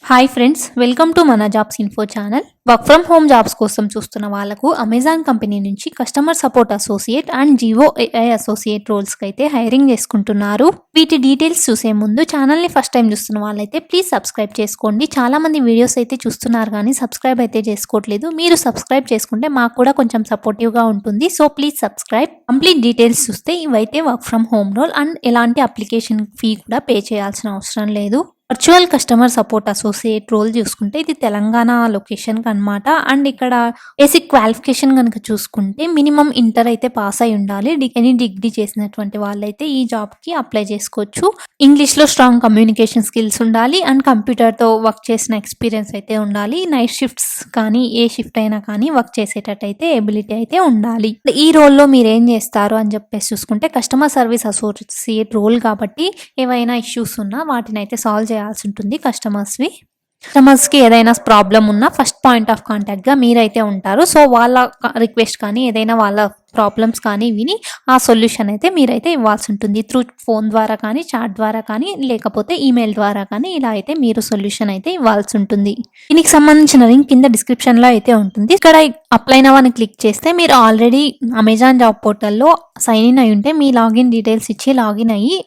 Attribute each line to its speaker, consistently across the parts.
Speaker 1: Hi friends, welcome to మన jobs info channel. Work from home jobs కోసం చూస్తున్న వాళ్ళకు అమెజాన్ కంపెనీ నుంచి customer support associate and gen AI associate రోల్స్కి అయితే హైరింగ్ చేసుకుంటున్నారు. వీటి డీటెయిల్స్ చూసే ముందు ఛానల్ని ఫస్ట్ టైం చూస్తున్న వాళ్ళైతే ప్లీజ్ సబ్స్క్రైబ్ చేసుకోండి. చాలా మంది వీడియోస్ అయితే చూస్తున్నారు కానీ సబ్స్క్రైబ్ అయితే చేసుకోవట్లేదు. మీరు సబ్స్క్రైబ్ చేసుకుంటే మాకు కూడా కొంచెం సపోర్టివ్గా ఉంటుంది. So please subscribe. Complete details చూస్తే ఇవైతే work from home role and ఎలాంటి అప్లికేషన్ ఫీ కూడా పే చేయాల్సిన అవసరం లేదు. Virtual customer support associate role చూసుకుంటే ఇది తెలంగాణ లొకేషన్కి అనమాట. అండ్ ఇక్కడ బేసిక్ క్వాలిఫికేషన్ కనుక చూసుకుంటే మినిమం ఇంటర్ అయితే పాస్ అయి ఉండాలి. ఎనీ డిగ్రీ చేసినటువంటి వాళ్ళైతే ఈ జాబ్కి అప్లై చేసుకోవచ్చు. ఇంగ్లీష్లో స్ట్రాంగ్ కమ్యూనికేషన్ స్కిల్స్ ఉండాలి అండ్ కంప్యూటర్తో వర్క్ చేసిన ఎక్స్పీరియన్స్ అయితే ఉండాలి. నైట్ షిఫ్ట్స్ కానీ ఏ షిఫ్ట్ అయినా కానీ వర్క్ చేసేటట్టయితే ఎబిలిటీ అయితే ఉండాలి. ఈ రోల్లో మీరు ఏం చేస్తారు అని చెప్పేసి చూసుకుంటే కస్టమర్ సర్వీస్ అసోసియేట్ రోల్ కాబట్టి ఏవైనా ఇష్యూస్ ఉన్నా వాటిని అయితే సాల్వ్ చేయాల్సి ఉంటుంది. కస్టమర్స్కి ఏదైనా ప్రాబ్లం ఉన్నా ఫస్ట్ పాయింట్ ఆఫ్ కాంటాక్ట్గా మీరైతే ఉంటారు. సో వాళ్ళ రిక్వెస్ట్ కానీ ఏదైనా వాళ్ళ ప్రాబ్లమ్స్ కానీ విని ఆ సొల్యూషన్ అయితే మీరైతే ఇవ్వాల్సి ఉంటుంది. త్రూ ఫోన్ ద్వారా కానీ చాట్ ద్వారా కానీ లేకపోతే ఈమెయిల్ ద్వారా కానీ ఇలా అయితే మీరు సొల్యూషన్ అయితే ఇవ్వాల్సి ఉంటుంది. దీనికి సంబంధించిన లింక్ కింద డిస్క్రిప్షన్లో అయితే ఉంటుంది. ఇక్కడ అప్లై నౌ అని క్లిక్ చేస్తే మీరు ఆల్రెడీ అమెజాన్ జాబ్ పోర్టల్లో సైన్ ఇన్ అయి ఉంటే మీ లాగిన్ డీటెయిల్స్ ఇచ్చి లాగిన్ అయ్యి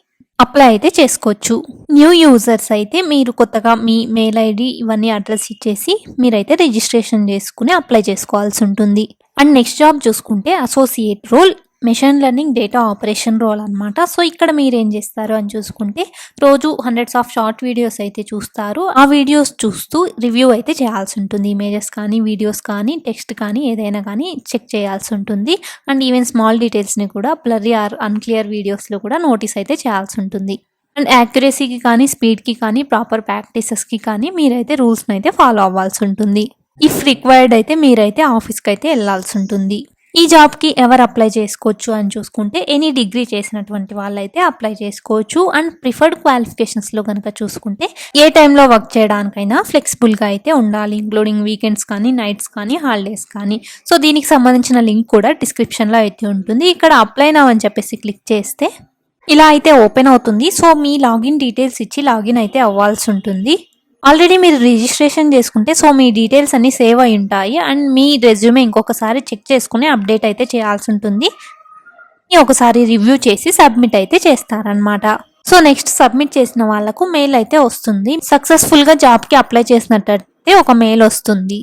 Speaker 1: అప్లై అయితే చేసుకోవచ్చు. న్యూ యూజర్స్ అయితే మీరు కొత్తగా మీ మెయిల్ ఐడి ఇవన్నీ అడ్రస్ ఇచ్చేసి మీరైతే రిజిస్ట్రేషన్ చేసుకుని అప్లై చేసుకోవాల్సి ఉంటుంది. అండ్ నెక్స్ట్ జాబ్ చూసుకుంటే associate role machine learning data operation role అనమాట. సో ఇక్కడ మీరు ఏం చేస్తారు అని చూసుకుంటే రోజు హండ్రెడ్స్ ఆఫ్ షార్ట్ వీడియోస్ అయితే చూస్తారు. ఆ వీడియోస్ చూస్తూ రివ్యూ అయితే చేయాల్సి ఉంటుంది. ఇమేజెస్ కానీ వీడియోస్ కానీ టెక్స్ట్ కానీ ఏదైనా కానీ చెక్ చేయాల్సి ఉంటుంది. అండ్ ఈవెన్ స్మాల్ డీటెయిల్స్ని కూడా బ్లర్రీ ఆర్ అన్క్లియర్ వీడియోస్లో కూడా నోటీస్ అయితే చేయాల్సి ఉంటుంది. అండ్ యాక్యురసీకి కానీ స్పీడ్కి కానీ ప్రాపర్ ప్రాక్టీసెస్కి కానీ మీరైతే రూల్స్ని అయితే ఫాలో అవ్వాల్సి ఉంటుంది. ఇఫ్ రిక్వైర్డ్ అయితే మీరైతే ఆఫీస్కి అయితే వెళ్ళాల్సి ఉంటుంది. ఈ జాబ్కి ఎవరు అప్లై చేసుకోవచ్చు అని చూసుకుంటే ఎనీ డిగ్రీ చేసినటువంటి వాళ్ళైతే అప్లై చేసుకోవచ్చు. అండ్ ప్రిఫర్డ్ క్వాలిఫికేషన్స్లో కనుక చూసుకుంటే ఏ టైంలో వర్క్ చేయడానికైనా ఫ్లెక్సిబుల్గా అయితే ఉండాలి, ఇంక్లూడింగ్ వీకెండ్స్ కానీ నైట్స్ కానీ హాలిడేస్ కానీ. సో దీనికి సంబంధించిన లింక్ కూడా డిస్క్రిప్షన్లో అయితే ఉంటుంది. ఇక్కడ అప్లై నౌ అని చెప్పేసి క్లిక్ చేస్తే ఇలా అయితే ఓపెన్ అవుతుంది. సో మీ లాగిన్ డీటెయిల్స్ ఇచ్చి లాగిన్ అయితే అవ్వాల్సి ఉంటుంది. ఆల్రెడీ మీరు రిజిస్ట్రేషన్ చేసుకుంటే సో మీ డీటెయిల్స్ అన్నీ సేవ్ అయి ఉంటాయి. అండ్ మీ రెజ్యూమే ఇంకొకసారి చెక్ చేసుకుని అప్డేట్ అయితే చేయాల్సి ఉంటుంది. ఒకసారి రివ్యూ చేసి సబ్మిట్ అయితే చేస్తారనమాట. సో నెక్స్ట్ సబ్మిట్ చేసిన వాళ్ళకు మెయిల్ అయితే వస్తుంది. సక్సెస్ఫుల్గా జాబ్కి అప్లై చేసినట్టయితే ఒక మెయిల్ వస్తుంది.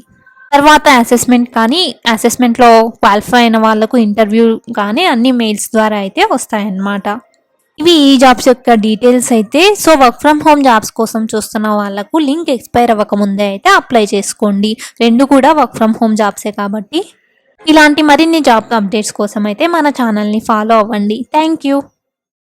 Speaker 1: తర్వాత అసెస్మెంట్ కానీ అసెస్మెంట్లో క్వాలిఫై అయిన వాళ్ళకు ఇంటర్వ్యూ కానీ అన్ని మెయిల్స్ ద్వారా అయితే వస్తాయన్నమాట. ఇవి ఈ జాబ్స్ యొక్క డీటెయిల్స్ అయితే. So work from home jobs కోసం చూస్తున్న వాళ్ళకు లింక్ ఎక్స్పైర్ అవ్వకముందే అయితే అప్లై చేసుకోండి. రెండు కూడా వర్క్ ఫ్రమ్ హోమ్ జాబ్సే కాబట్టి ఇలాంటి మరిన్ని జాబ్ అప్డేట్స్ కోసం అయితే మన ఛానల్ని ఫాలో అవ్వండి. Thank you.